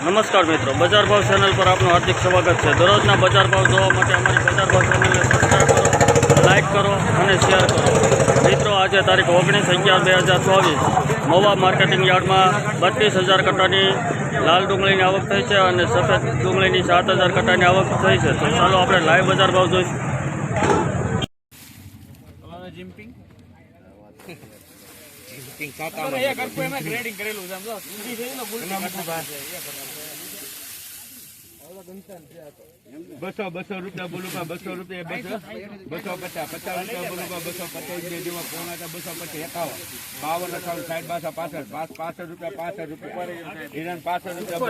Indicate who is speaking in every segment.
Speaker 1: નમસ્કાર મિત્રો, બજાર ભાવ ચેનલ પર આપનું હાર્દિક સ્વાગત છે। દરરોજના બજાર ભાવ જોવા માટે અમારી બજાર ભાવ ચેનલને સબસ્ક્રાઈબ કરો, લાઇક કરો અને શેર કરો। મિત્રો, આજે તારીખ 19/11/2024 મહુવા માર્કેટિંગ યાર્ડમાં 32,000 કટ્ટાની લાલ ડુંગળીની આવક થઈ છે અને સફેદ ડુંગળીની 7,000 કટ્ટાની આવક થઈ છે। તો ચાલો આપણે લાઈવ બજાર ભાવ જોઈશું।
Speaker 2: બસો રૂપિયા બોલું 200 રૂપિયા 250 રૂપિયા બોલું 250 જેવા પોણા 250 51 52 58 65 રૂપિયા 65 હિરણ 65 રૂપિયા 300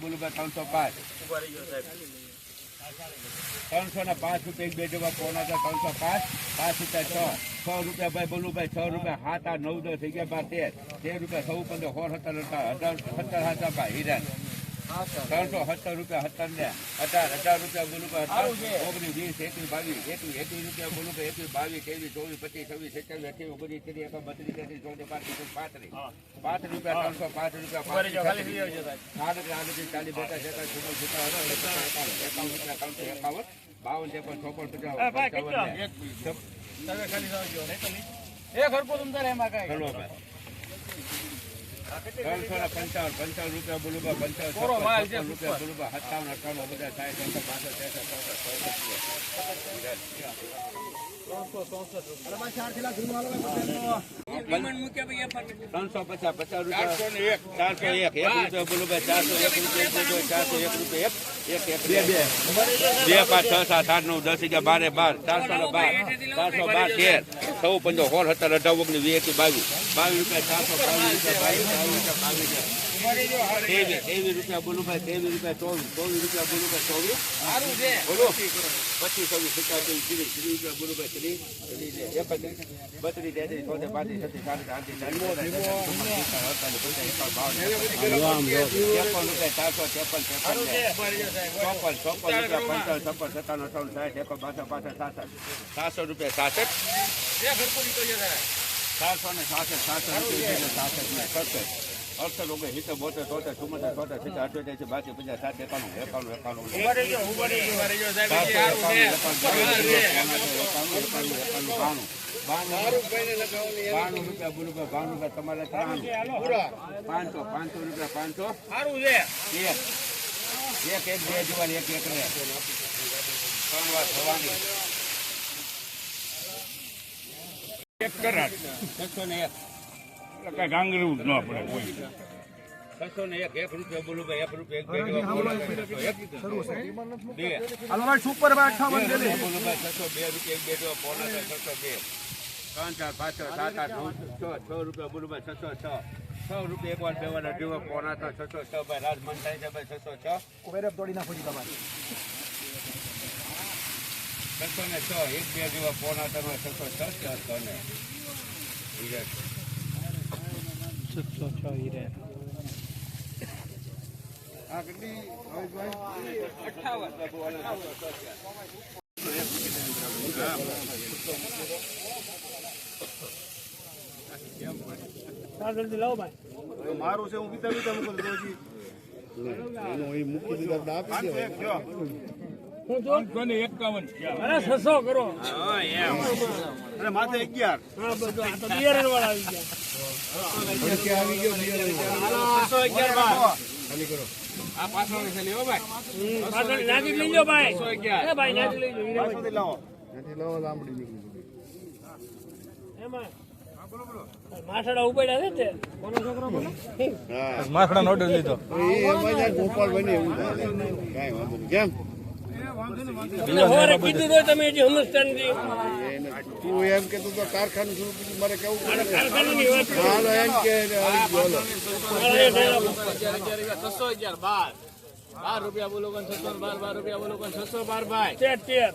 Speaker 2: બોલું 305 305 રૂપિયા એક બે જવા પોણા 305 5 રૂપિયા 6 રૂપિયા ભાઈ બોલું ભાઈ 6 રૂપિયા 7 8 9 10 થઈ ગયા 13 રૂપિયા 16 15 17 17 ભાઈ હિરણ 370 રૂપિયા 17 18 રૂપિયા બોલું 19 20 21 22 રૂપિયા બોલું 21 22 23 24 25 26 27 28 29 30 31 32 રૂપિયા 305 રૂપિયા 55 રૂપિયા બોલું 55 રૂપિયા બોલું 57 58 બધા 23 રૂપિયા બોલું ભાઈ 23 રૂપિયા 24 રૂપિયા બોલું ભાઈ 24 બોલો 25 રૂપિયા બોલું ભાઈ 700 રૂપિયા 68 લોકો હિત 72 73 74 78 બાકી 50 60 91 રૂપિયા બોલું 92 તમારે 500 રૂપિયા 500 એક બે જુવાન એક ને 3 વાર થવાની એક કરાટ 601 ગાંગરું ન પડે કોઈ 601 રૂપિયા બોલું ભાઈ 1 રૂપિયા સુપર 58 બોલું ભાઈ 602 રૂપિયા 602 3 4 5 7 8 9 6 રૂપિયા બોલું ભાઈ 606 રૂપિયા એક વાર બેવાના જેવો પોણા 606 ભાઈ રાજ મન થાય છે ભાઈ 606 કોઈરે તોડી નાખો જી તમારે 606 એક બે જેવા પોણા 606 ને 606 હીરે આ કેટલી ભાઈ 58 જલ્દી લાવો ભાઈ મારું છે હું બીતા મૂકું તો હજી એનો એ મૂકી દીધા આપી દે હું જો 51 અરે 600 કરો હા એમ અરે માથે 11 હા બધું આ તો બિયર વાળા આવી ગયા કે આવી ગયો બિયર 611 ખાલી કરો આ પાછળ છે લેવો ભાઈ પાછળ નાખી લેજો ભાઈ 611 એ ભાઈ નાખી લેજો પાછળથી લાવો નાખી લાવો લાંબડી નીકળી એમાં બોલો માછડા ઉપાડ્યા છે તે કોનો છોકરો બોલો હા માછડા નોટ લીધો એ એમાં ગોપાલ બની એવું કાઈ વાંધો નહીં કેમ કીધું તો તમે જે સમજતા નથી તું એમ કે તું તો કારખાનું શરૂ કીધું મારે કેવું કારખાનાની વાત હાલો એમ કે બોલો 611 12 રૂપિયા બોલો 612 રૂપિયા બોલો 612 ભાઈ 13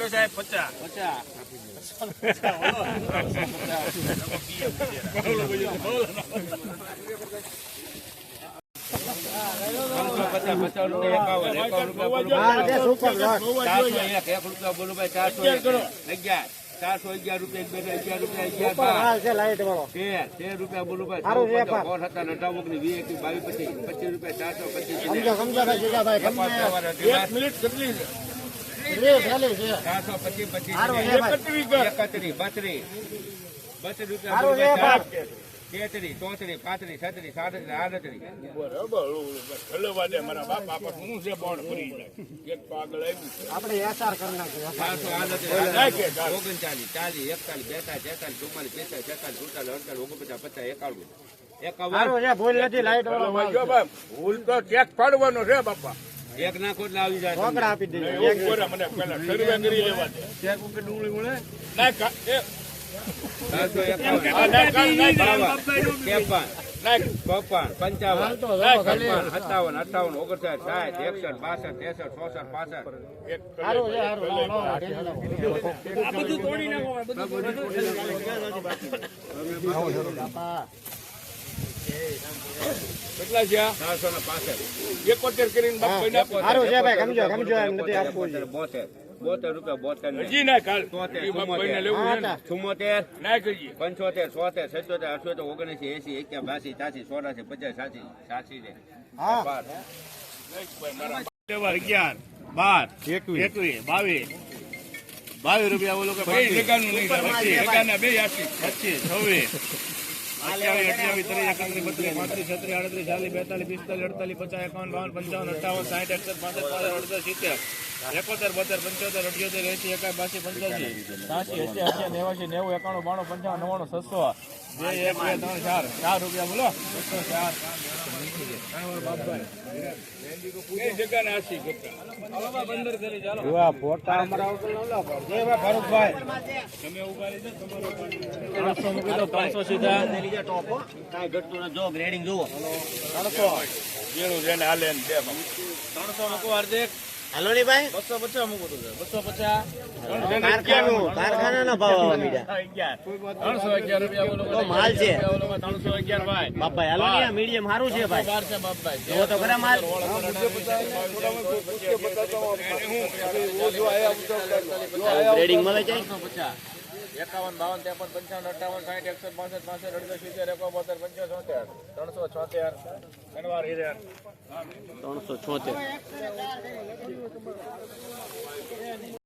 Speaker 2: સાહેબ 411 રૂપિયા 13 રૂપિયા બોલો ભાઈ 25 રૂપિયા 33, 34, 35, 36, 37, 38. મારા બાપ આપા શું છે બોન્ડ ભરી જાય એક તો આગળ આવ્યું આપણે એસઆર કરી નાખ્યું 39, 40, 41, 42, ભૂલ તો ચેક પાડવાનો છે બાપા એક નાખો એટલે આવી જાય આપી દે મને પેલા સર્વે કરી લેવા દે ચેક ઉપર ડુંગળી મળે ના 71 કરીને 72 રૂપિયા હજી ના કાલ 74 ના કરીએ 75 76 77 78 79 80 81 82 22 રૂપિયા બોલો કે 300 સીધા જો ગ્રેડિંગ જુઓ 300 મૂકો હાર્દિક હાલો ની ભાઈ 250 મૂકો 250 કારખાના ભાવ 311 રૂપિયા બોલો તો માલ છે 311 ભાઈ બાપા હાલો ની મીડિયમ સારું છે ભાઈ 12 છે બાપભાઈ જો તો ખરા માલ ગ્રેડિંગ મળે છે 51 52 53 55 56 57 58 60 71 75 376 376